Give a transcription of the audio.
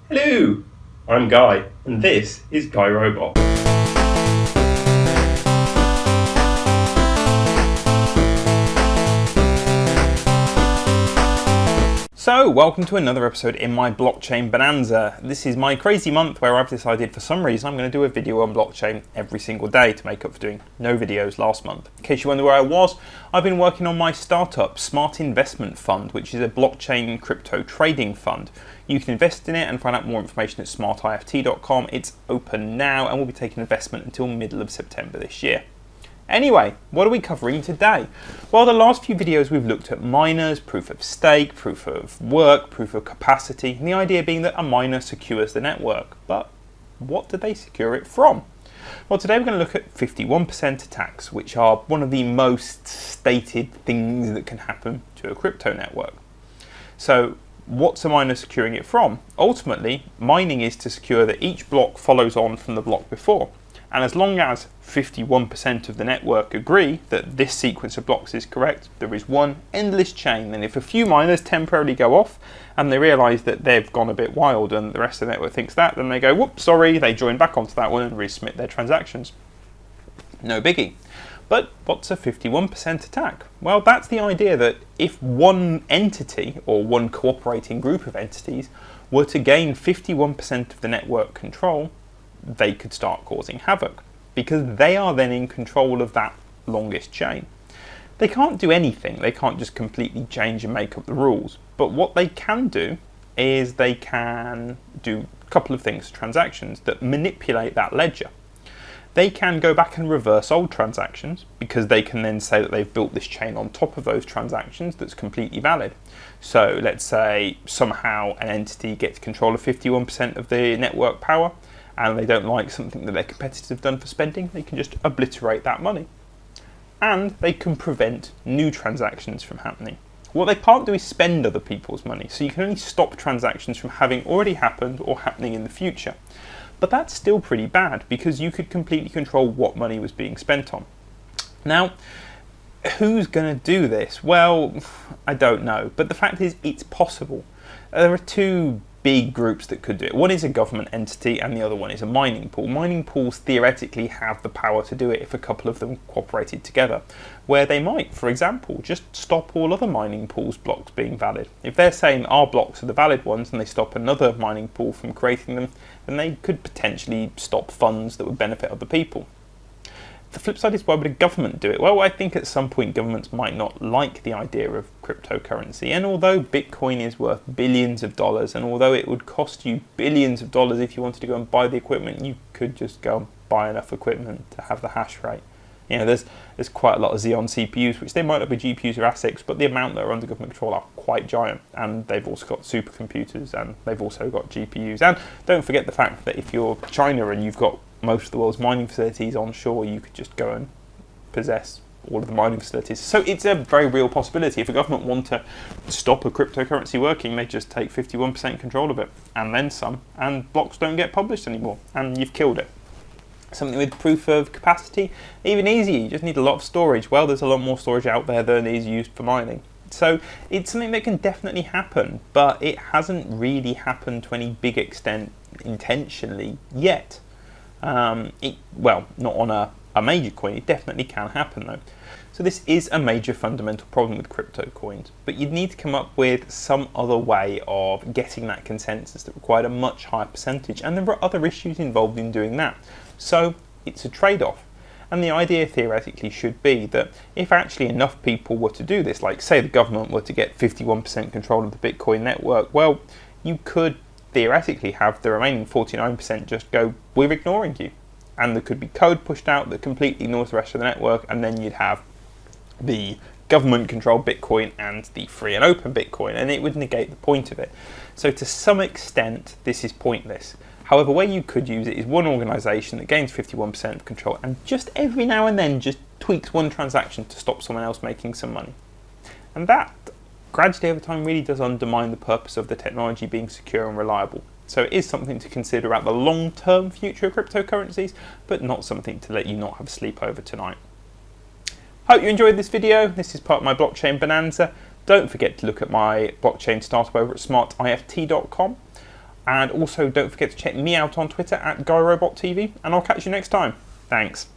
Hello, I'm Guy, and this is Guy Robot. So, welcome to another episode in my blockchain bonanza. This is my crazy month where I've decided for some reason I'm going to do a video on blockchain every single day to make up for doing no videos last month. In case you wonder where I was, I've been working on my startup, Smart Investment Fund, which is a blockchain crypto trading fund. You can invest in it and find out more information at smartift.com. It's open now and will be taking investment until middle of September this year. Anyway, what are we covering today? Well, the last few videos we've looked at miners, proof of stake, proof of work, proof of capacity, and the idea being that a miner secures the network. But what do they secure it from? Well, today we're going to look at 51% attacks, which are one of the most stated things that can happen to a crypto network. So, what's a miner securing it from? Ultimately, mining is to secure that each block follows on from the block before. And as long as 51% of the network agree that this sequence of blocks is correct, there is one endless chain. And if a few miners temporarily go off and they realise that they've gone a bit wild and the rest of the network thinks that, then they go, whoops, sorry, they join back onto that one and resubmit their transactions. No biggie. But what's a 51% attack? Well, that's the idea that if one entity or one cooperating group of entities were to gain 51% of the network control, they could start causing havoc because they are then in control of that longest chain. They can't do anything, they can't just completely change and make up the rules, but what they can do is they can do a couple of things, transactions that manipulate that ledger. They can go back and reverse old transactions because they can then say that they've built this chain on top of those transactions that's completely valid. So let's say somehow an entity gets control of 51% of the network power and they don't like something that their competitors have done for spending, they can just obliterate that money. And they can prevent new transactions from happening. What they can't do is spend other people's money, so you can only stop transactions from having already happened or happening in the future. But that's still pretty bad because you could completely control what money was being spent on. Now, who's going to do this? Well, I don't know, but the fact is it's possible. There are two big groups that could do it. One is a government entity and the other one is a mining pool. Mining pools theoretically have the power to do it if a couple of them cooperated together, where they might, for example, just stop all other mining pools' blocks being valid. If they're saying our blocks are the valid ones and they stop another mining pool from creating them, then they could potentially stop funds that would benefit other people. The flip side is, why would a government do it? Well, I think at some point governments might not like the idea of cryptocurrency, and although Bitcoin is worth billions of dollars, and although it would cost you billions of dollars if you wanted to go and buy the equipment, you could just go and buy enough equipment to have the hash rate. You know, there's quite a lot of Xeon CPUs, which they might not be GPUs or ASICs, but the amount that are under government control are quite giant, and they've also got supercomputers, and they've also got GPUs. And don't forget the fact that if you're China and you've got most of the world's mining facilities onshore, you could just go and possess all of the mining facilities. So it's a very real possibility. If a government want to stop a cryptocurrency working, they just take 51% control of it, and then some, and blocks don't get published anymore, and you've killed it. Something with proof of capacity, even easier, you just need a lot of storage. Well, there's a lot more storage out there than is used for mining. So it's something that can definitely happen, but it hasn't really happened to any big extent intentionally yet. Well, not on a major coin, it definitely can happen though. So this is a major fundamental problem with crypto coins, but you'd need to come up with some other way of getting that consensus that required a much higher percentage, and there are other issues involved in doing that. So it's a trade-off. And the idea theoretically should be that if actually enough people were to do this, like say the government were to get 51% control of the Bitcoin network, well, you could theoretically have the remaining 49% just go, we're ignoring you. And there could be code pushed out that completely ignores the rest of the network, and then you'd have the government-controlled Bitcoin and the free and open Bitcoin, and it would negate the point of it. So to some extent, this is pointless. However, where you could use it is one organisation that gains 51% of control and just every now and then just tweaks one transaction to stop someone else making some money. And that, gradually over time, really does undermine the purpose of the technology being secure and reliable. So it is something to consider about the long-term future of cryptocurrencies, but not something to let you not have a sleep over tonight. Hope you enjoyed this video. This is part of my blockchain bonanza. Don't forget to look at my blockchain startup over at smartift.com. And also don't forget to check me out on Twitter at GuyRobotTV, and I'll catch you next time. Thanks.